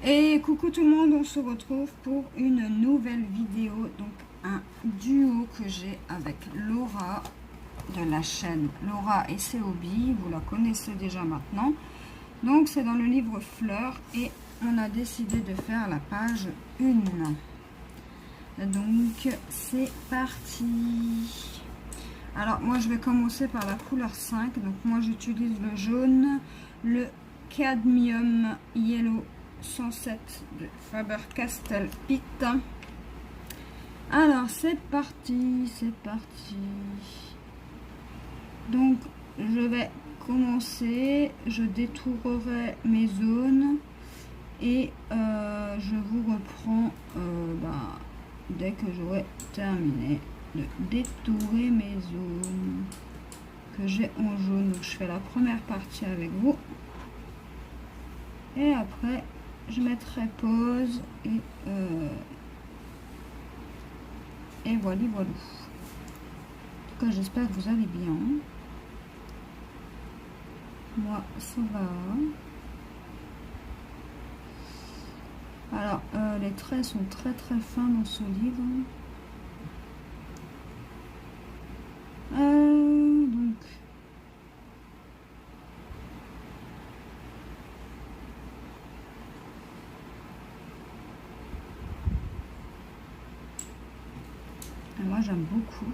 Et coucou tout le monde, on se retrouve pour une nouvelle vidéo, donc un duo que j'ai avec Laura de la chaîne Laura et ses hobbies, vous la connaissez déjà maintenant. Donc c'est dans le livre Fleurs et on a décidé de faire la page 1. Donc c'est parti. Alors moi je vais commencer par la couleur 5, donc moi j'utilise le jaune, le Cadmium Yellow 107 de Faber-Castell Pitt. Alors c'est parti, c'est parti. Donc je vais commencer, je détourerai mes zones et je vous reprends dès que j'aurai terminé de détourer mes zones que j'ai en jaune. Donc je fais la première partie avec vous et après je mettrai pause et voilà. En tout cas j'espère que vous allez bien. Moi ça va. Alors les traits sont très fins dans ce livre. Donc moi j'aime beaucoup.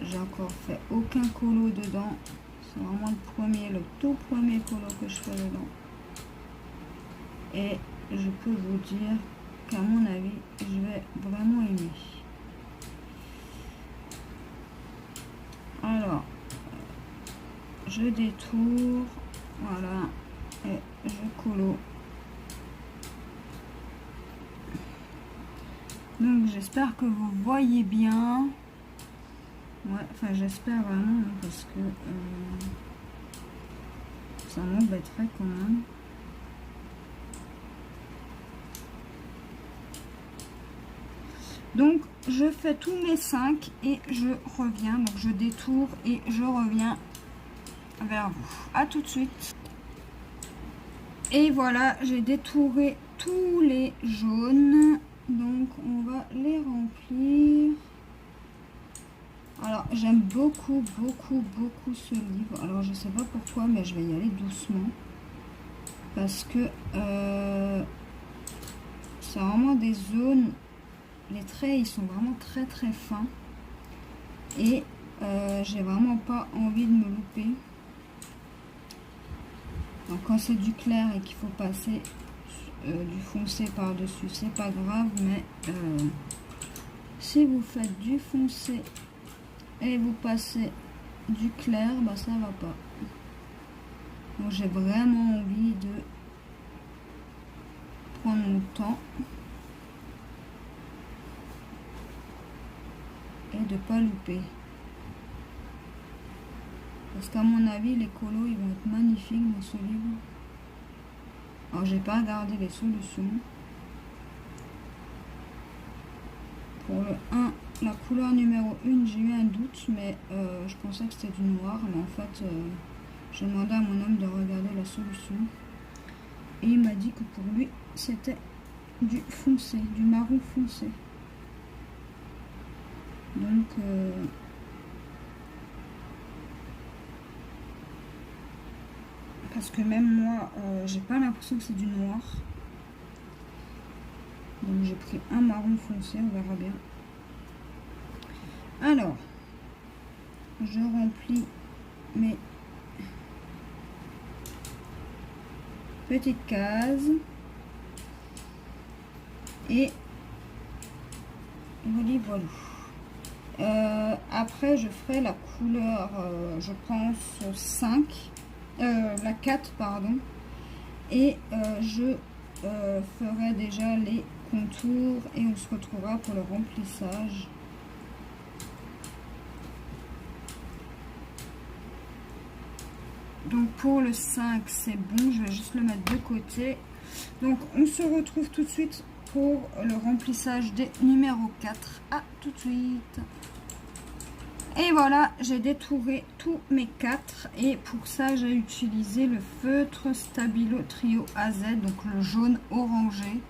J'ai encore fait aucun colo dedans. C'est vraiment le tout premier colo que je fais dedans. Et je peux vous dire qu'à mon avis, je vais vraiment aimer. Alors, je détourne, voilà, et je colo. Donc j'espère que vous voyez bien. Ouais, enfin j'espère vraiment parce que ça m'embêterait quand même. Donc je fais tous mes 5 et je reviens. Donc je détourne et je reviens vers vous. À tout de suite. Et voilà, j'ai détouré tous les jaunes. Donc on va les remplir. Alors j'aime beaucoup ce livre. Alors je sais pas pourquoi, mais je vais y aller doucement parce que c'est vraiment des zones. Les traits ils sont vraiment très fins et j'ai vraiment pas envie de me louper. Donc quand c'est du clair et qu'il faut passer du foncé par dessus, c'est pas grave, mais si vous faites du foncé et vous passez du clair, bah ça va pas. Donc j'ai vraiment envie de prendre mon temps et de pas louper. Parce qu'à mon avis, les colos ils vont être magnifiques dans ce livre. Alors j'ai pas regardé les solutions. Pour le 1, la couleur numéro 1, j'ai eu un doute, mais je pensais que c'était du noir. Mais en fait, j'ai demandé à mon homme de regarder la solution. Et il m'a dit que pour lui, c'était du foncé, du marron foncé. Donc, parce que même moi, j'ai pas l'impression que c'est du noir. Donc j'ai pris un marron foncé, on verra bien. Alors, je remplis mes petites cases. Et voilà. Après, je ferai la couleur, je pense 5, la 4, pardon. Et je ferai déjà les contours et on se retrouvera pour le remplissage. Donc pour le 5 c'est bon, je vais juste le mettre de côté. Donc on se retrouve tout de suite pour le remplissage des numéros 4. À tout de suite. Et voilà, j'ai détouré tous mes 4 et pour ça j'ai utilisé le feutre Stabilo Trio AZ, donc le jaune orangé.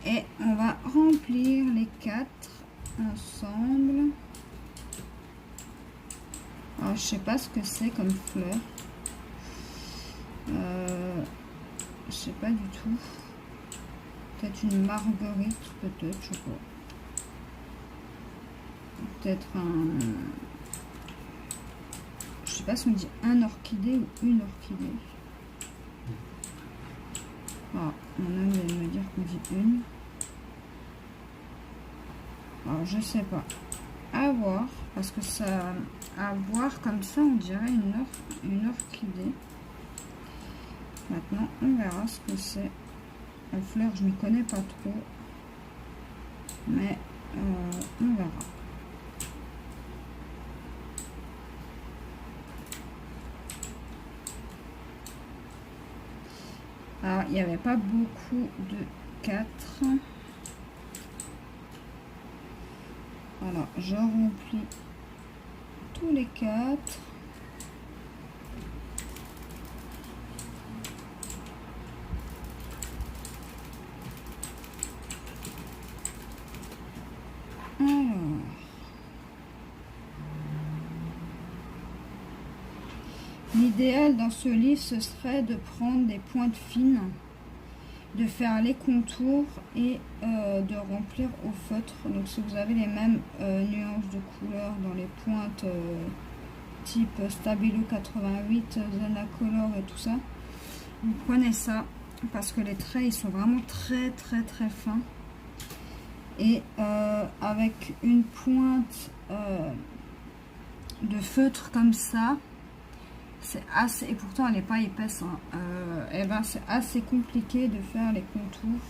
Et on va remplir les 4 ensemble. Alors, je sais pas ce que c'est comme fleur. Je sais pas du tout. Peut-être une marguerite, peut-être, je sais pas. Peut-être un... Je sais pas si on dit un orchidée ou une orchidée. Ah, mon ami vient de me dire qu'on dit une. Alors, je sais pas. À voir, parce que ça... À voir comme ça, on dirait une orchidée. Maintenant, on verra ce que c'est. La fleur, je ne connais pas trop. Mais on verra. Alors, il n'y avait pas beaucoup de 4. Alors, je remplis tous les 4. L'idéal dans ce livre, ce serait de prendre des pointes fines, de faire les contours et de remplir au feutre. Donc si vous avez les mêmes nuances de couleurs dans les pointes type Stabilo 88, Zenacolor et tout ça, vous prenez ça parce que les traits ils sont vraiment très fins. Et avec une pointe de feutre comme ça, c'est assez, et pourtant elle n'est pas épaisse, hein, et ben c'est assez compliqué de faire les contours.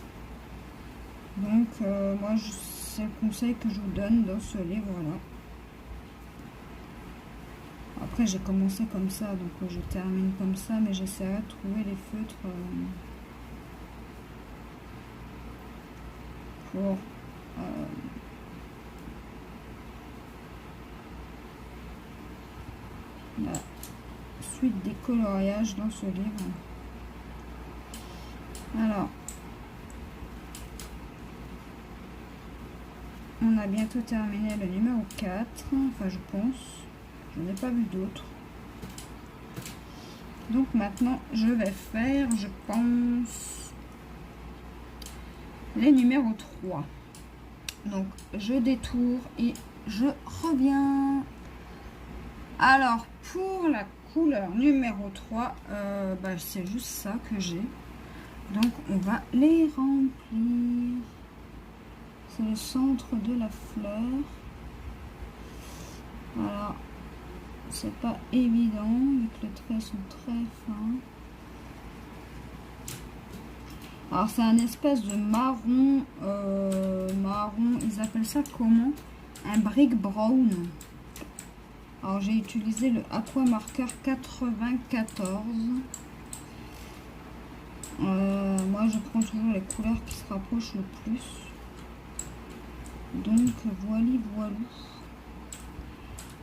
Donc moi c'est le conseil que je vous donne dans ce livre là. Après j'ai commencé comme ça, donc je termine comme ça, mais j'essaierai de trouver les feutres pour la suite des coloriages dans ce livre. Alors, on a bientôt terminé le numéro 4, enfin je pense, je n'ai pas vu d'autres. Donc maintenant je vais faire, je pense, les numéros 3. Donc je détourne et je reviens. Alors pour la couleur numéro 3, bah, c'est juste ça que j'ai. Donc on va les remplir. C'est le centre de la fleur. Voilà. C'est pas évident vu que les traits sont très fins. Alors c'est un espèce de marron, marron, ils appellent ça comment? Un brick brown. Alors j'ai utilisé le Aqua Marker 94. Moi je prends toujours les couleurs qui se rapprochent le plus. Donc voilà.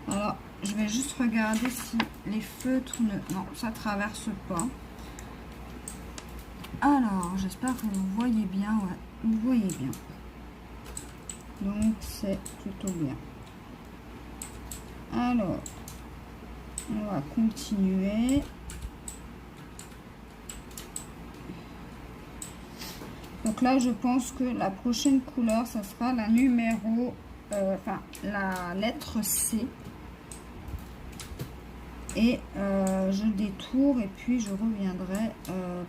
Alors je vais juste regarder si les feutres ne... Non, ça traverse pas. Alors j'espère que vous voyez bien. Ouais, vous voyez bien. Donc c'est plutôt bien. Alors on va continuer. Donc là, je pense que la prochaine couleur, ça sera la numéro, enfin la lettre C. Et je détourne et puis je reviendrai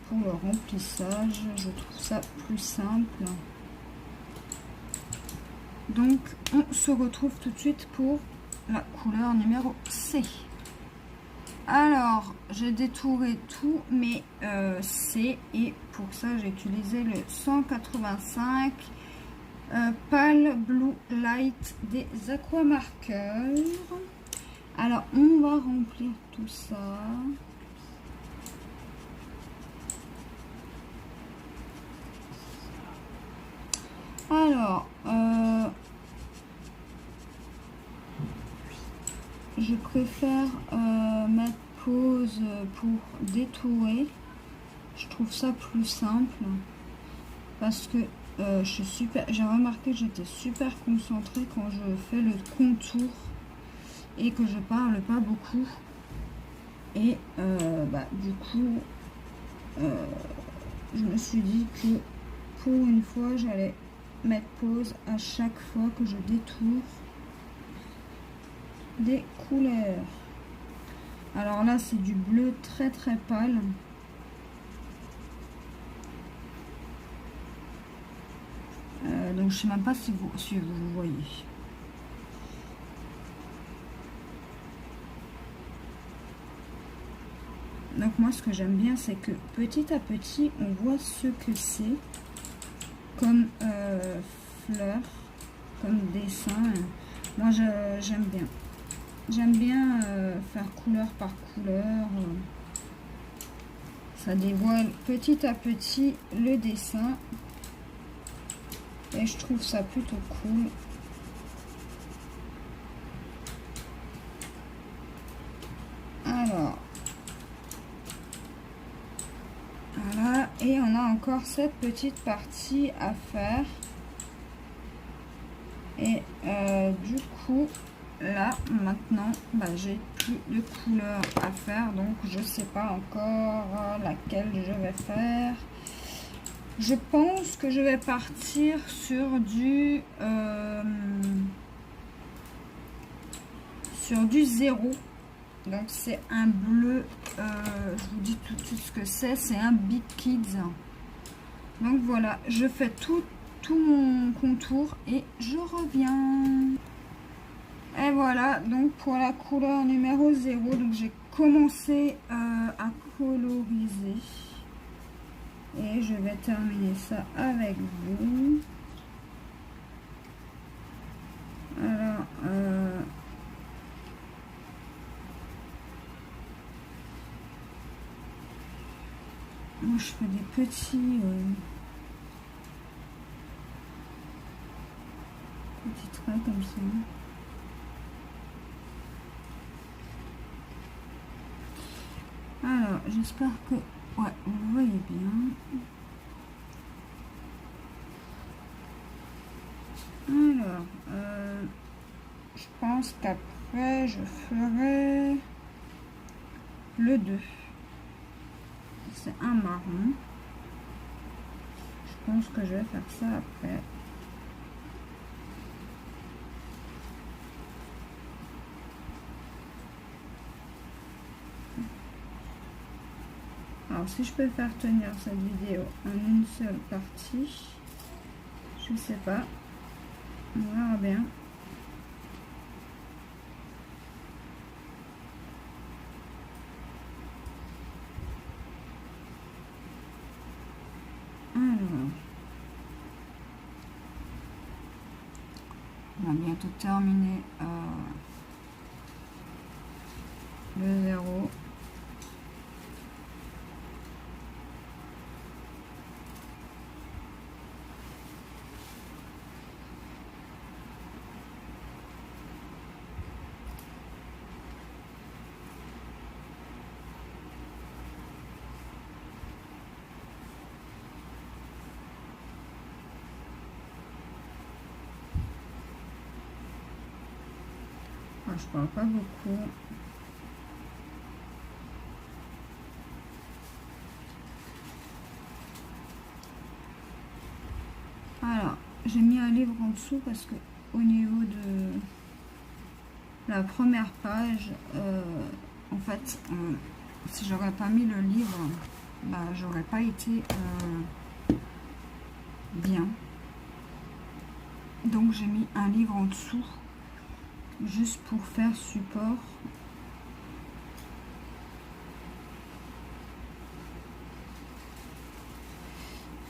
pour le remplissage. Je trouve ça plus simple. Donc, on se retrouve tout de suite pour la couleur numéro C. Alors, j'ai détourné tous mes C et pour ça, j'ai utilisé le 185 Pale Blue Light des Aqua Markers. Alors, on va remplir tout ça. Alors, je préfère mettre pause pour détourer. Je trouve ça plus simple parce que j'ai remarqué que j'étais super concentrée quand je fais le contour et que je parle pas beaucoup. Et du coup, je me suis dit que pour une fois, j'allais mettre pause à chaque fois que je détourne des couleurs. Alors là, c'est du bleu très très pâle. Donc je sais même pas si vous voyez. Donc moi, ce que j'aime bien, c'est que petit à petit, on voit ce que c'est comme fleur, comme dessin. Moi, j'aime bien. J'aime bien faire couleur par couleur. Ça dévoile petit à petit le dessin. Et je trouve ça plutôt cool. Alors, voilà. Et on a encore cette petite partie à faire. Et du coup, là, maintenant, j'ai plus de couleurs à faire. Donc, je sais pas encore laquelle je vais faire. Je pense que je vais partir sur du 0. Donc c'est un bleu, je vous dis tout de suite ce que c'est un Big Kids. Donc voilà, je fais tout mon contour et je reviens. Et voilà, donc pour la couleur numéro 0, donc j'ai commencé à coloriser. Et je vais terminer ça avec vous. Alors, moi je fais des petits traits comme ça. Alors, j'espère que ouais, vous voyez bien. Alors, je pense qu'après, je ferai le 2. C'est un marron. Je pense que je vais faire ça après. Alors, si je peux faire tenir cette vidéo en une seule partie, je sais pas. On verra bien. Alors, on va bientôt terminer le 0. Je parle pas beaucoup. Alors, j'ai mis un livre en dessous parce que au niveau de la première page, en fait, si j'aurais pas mis le livre, j'aurais pas été bien. Donc j'ai mis un livre en dessous juste pour faire support.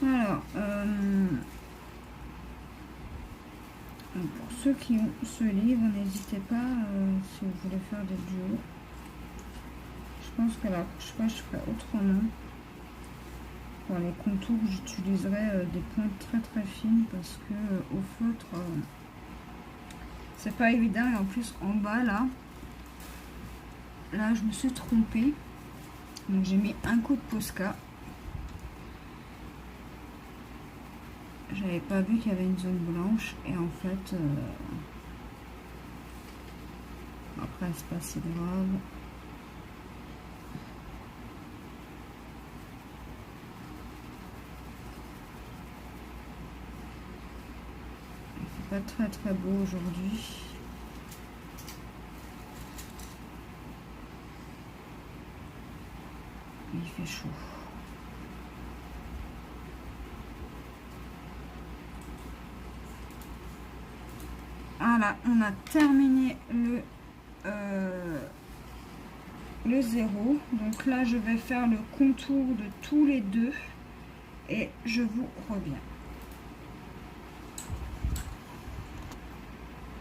Alors, pour ceux qui ont ce livre, n'hésitez pas si vous voulez faire des duos. Je pense que la prochaine fois, je ferai autrement. Pour les contours, j'utiliserai des pointes très très fines parce que au feutre, c'est pas évident. Et en plus, en bas là, là je me suis trompée. Donc j'ai mis un coup de Posca. J'avais pas vu qu'il y avait une zone blanche et en fait après c'est pas si grave. Pas très très beau aujourd'hui. Il fait chaud. Voilà, on a terminé le 0. Donc là, je vais faire le contour de tous les deux et je vous reviens.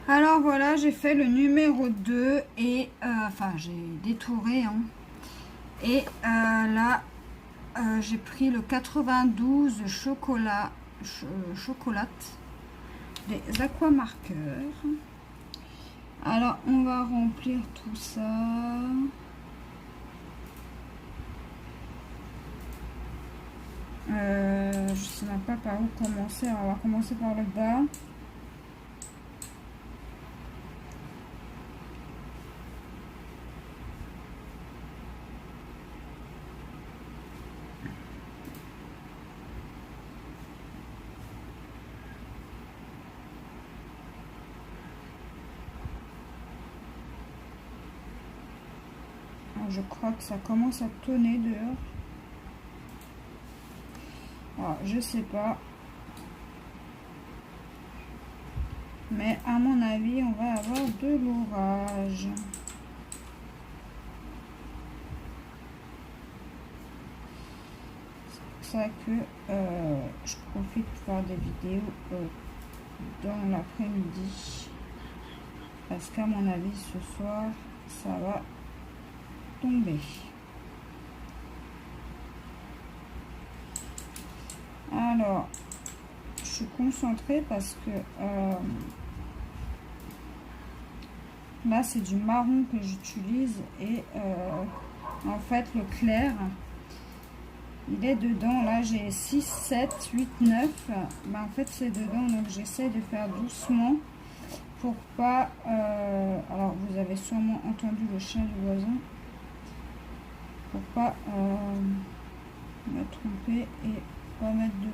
Alors voilà, j'ai fait le numéro 2 et enfin j'ai détouré hein. Et là j'ai pris le 92 chocolate des aquamarqueurs. Alors on va remplir tout ça. Je sais même pas par où commencer. Alors, on va commencer par le bas. Alors, je crois que ça commence à tonner dehors. Alors, je sais pas. Mais à mon avis, on va avoir de l'orage. C'est pour ça que je profite pour faire des vidéos dans l'après-midi. Parce qu'à mon avis, ce soir, ça va tomber. Alors, je suis concentrée parce que là, c'est du marron que j'utilise et en fait, le clair, il est dedans. Là, j'ai 6, 7, 8, 9. Ben, en fait, c'est dedans, donc j'essaie de faire doucement pour pas... alors, vous avez sûrement entendu le chien du voisin. Pour pas me tromper et pas mettre de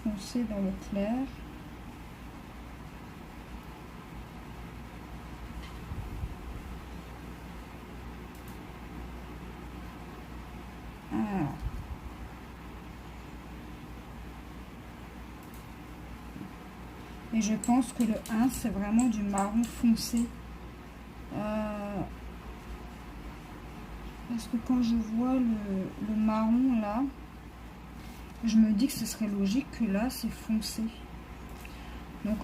foncé dans le clair. Alors. Et je pense que le 1 c'est vraiment du marron foncé. Parce que quand je vois le marron là, je me dis que ce serait logique que là c'est foncé. Donc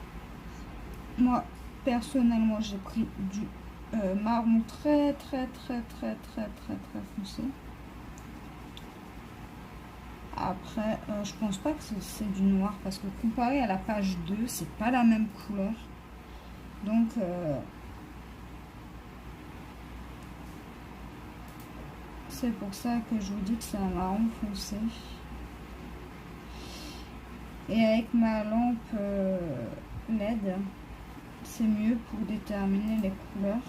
moi personnellement j'ai pris du marron très foncé. Après je pense pas que c'est du noir parce que comparé à la page 2 c'est pas la même couleur. Donc c'est pour ça que je vous dis que c'est un marron foncé. Et avec ma lampe LED, c'est mieux pour déterminer les couleurs.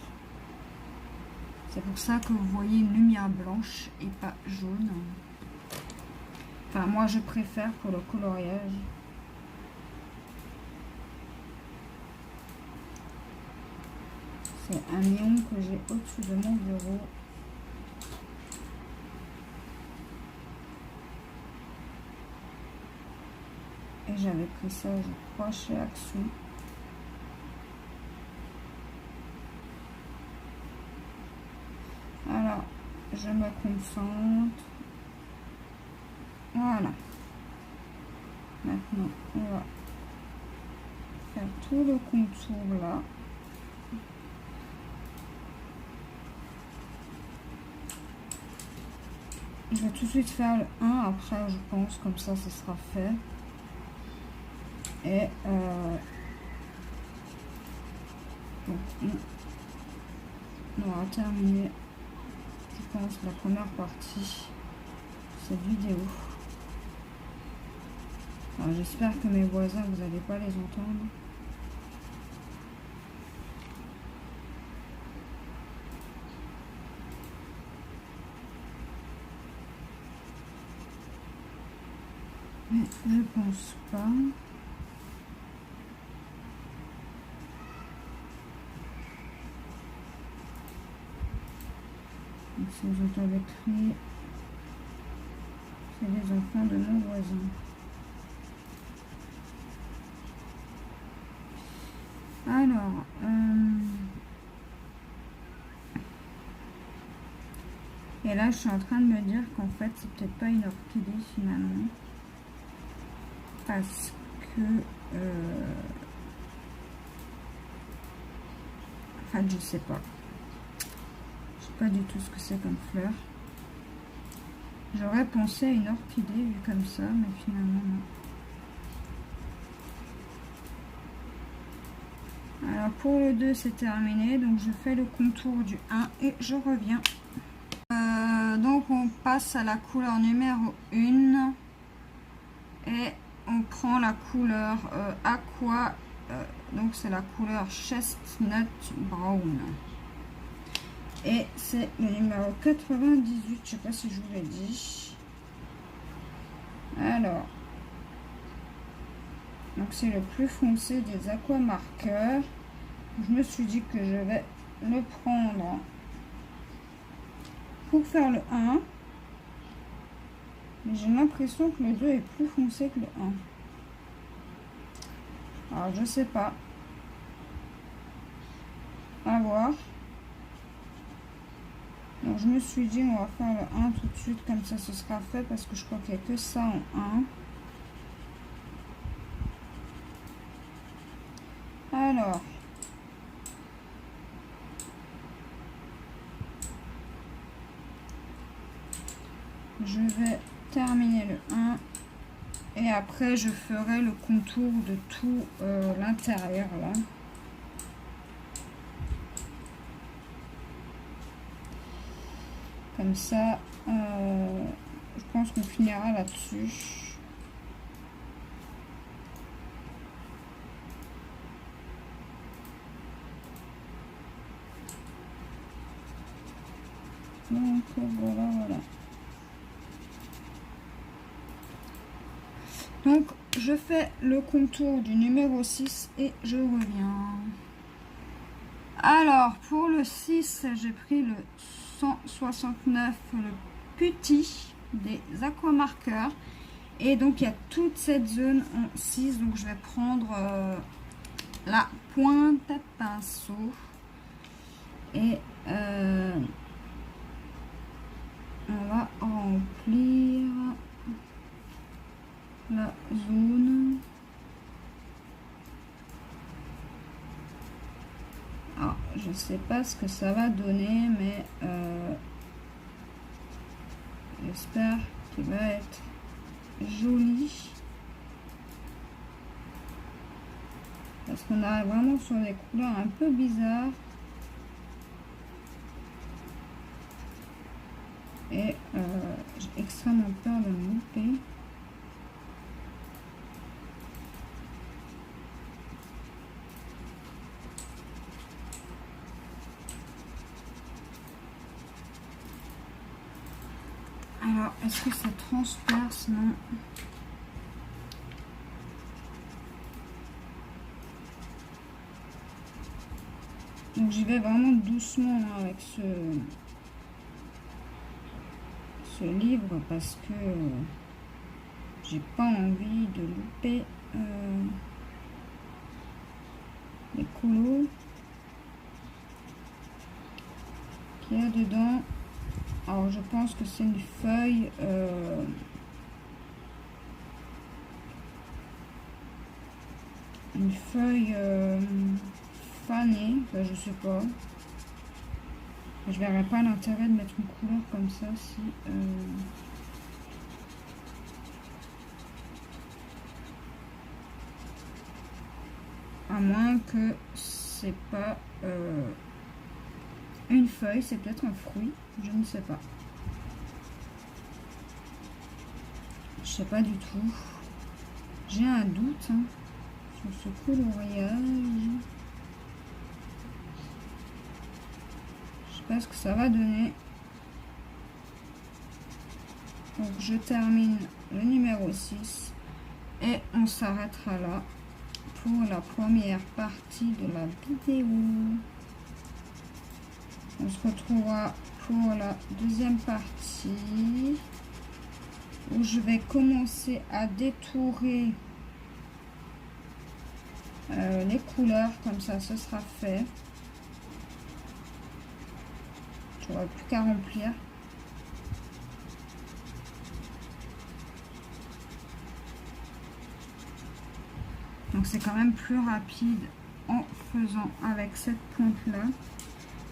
C'est pour ça que vous voyez une lumière blanche et pas jaune. Enfin, moi je préfère pour le coloriage. C'est un néon que j'ai au-dessus de mon bureau. Et j'avais pris ça, je crois, chez Action. Alors, je me concentre. Voilà. Maintenant, on va faire tout le contour là. Je vais tout de suite faire le 1 après, je pense, comme ça, ce sera fait. Et donc, on va terminer pense, la première partie de cette vidéo. Alors j'espère que mes voisins, vous n'allez pas les entendre. Mais je pense pas. Donc, si vous entendez crier, c'est les enfants de mon voisin. Alors, et là je suis en train de me dire qu'en fait c'est peut-être pas une orchidée finalement, parce que en fait je sais pas du tout ce que c'est comme fleur. J'aurais pensé à une orchidée vue comme ça, mais finalement non. Alors pour le 2 c'est terminé, donc je fais le contour du 1 et je reviens. Donc on passe à la couleur numéro 1 et on prend la couleur aqua, donc c'est la couleur chestnut brown. Et c'est le numéro 98, je sais pas si je vous l'ai dit. Alors, donc c'est le plus foncé des aqua marqueurs. Je me suis dit que je vais le prendre pour faire le 1. Mais j'ai l'impression que le 2 est plus foncé que le 1. Alors je sais pas. À voir. Donc je me suis dit on va faire le 1 tout de suite, comme ça ce sera fait, parce que je crois qu'il n'y a que ça en 1. Alors, je vais terminer le 1 et après je ferai le contour de tout l'intérieur là. Comme ça, je pense qu'on finira là-dessus. Donc voilà. Donc je fais le contour du numéro 6 et je reviens. Alors pour le 6, j'ai pris le 169, le petit des aquamarqueurs, et donc il y a toute cette zone en 6, donc je vais prendre la pointe à pinceau et on va remplir la zone. Alors, je ne sais pas ce que ça va donner, mais j'espère qu'il va être joli. Parce qu'on arrive vraiment sur des couleurs un peu bizarres. Et j'ai extrêmement peur de me louper. Alors, est-ce que ça transperce? Non. Donc j'y vais vraiment doucement hein, avec ce livre, parce que j'ai pas envie de louper les couleurs qu'il y a dedans. Alors je pense que c'est une feuille fanée, enfin, je sais pas. Je verrais pas l'intérêt de mettre une couleur comme ça si à moins que c'est pas une feuille, c'est peut-être un fruit, je ne sais pas. Je sais pas du tout. J'ai un doute hein, sur ce coloriage. Je sais pas ce que ça va donner. Donc je termine le numéro 6 et on s'arrêtera là pour la première partie de la vidéo. On se retrouvera pour la deuxième partie où je vais commencer à détourer les couleurs, comme ça ce sera fait. Je n'aurai plus qu'à remplir. Donc c'est quand même plus rapide en faisant avec cette pointe là,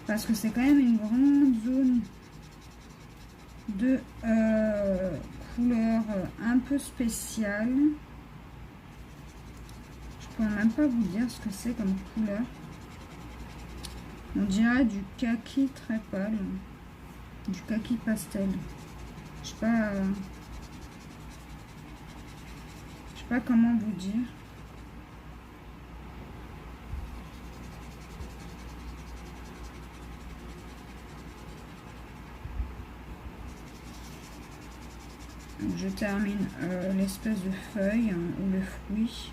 parce que c'est quand même une grande zone de couleur un peu spéciale. Je pourrais même pas vous dire ce que c'est comme couleur. On dirait du kaki très pâle, du kaki pastel. Je sais pas comment vous dire. Je termine l'espèce de feuille hein, ou le fruit.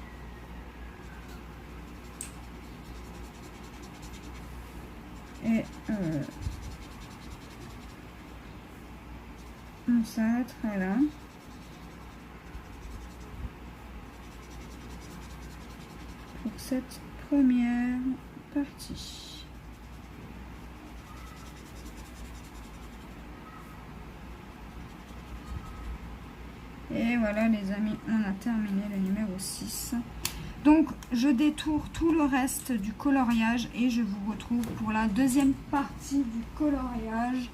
Et on s'arrêtera là. Pour cette première partie. Et voilà les amis, on a terminé le numéro 6. Donc je détourne tout le reste du coloriage et je vous retrouve pour la deuxième partie du coloriage.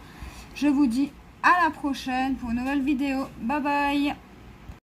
Je vous dis à la prochaine pour une nouvelle vidéo. Bye bye.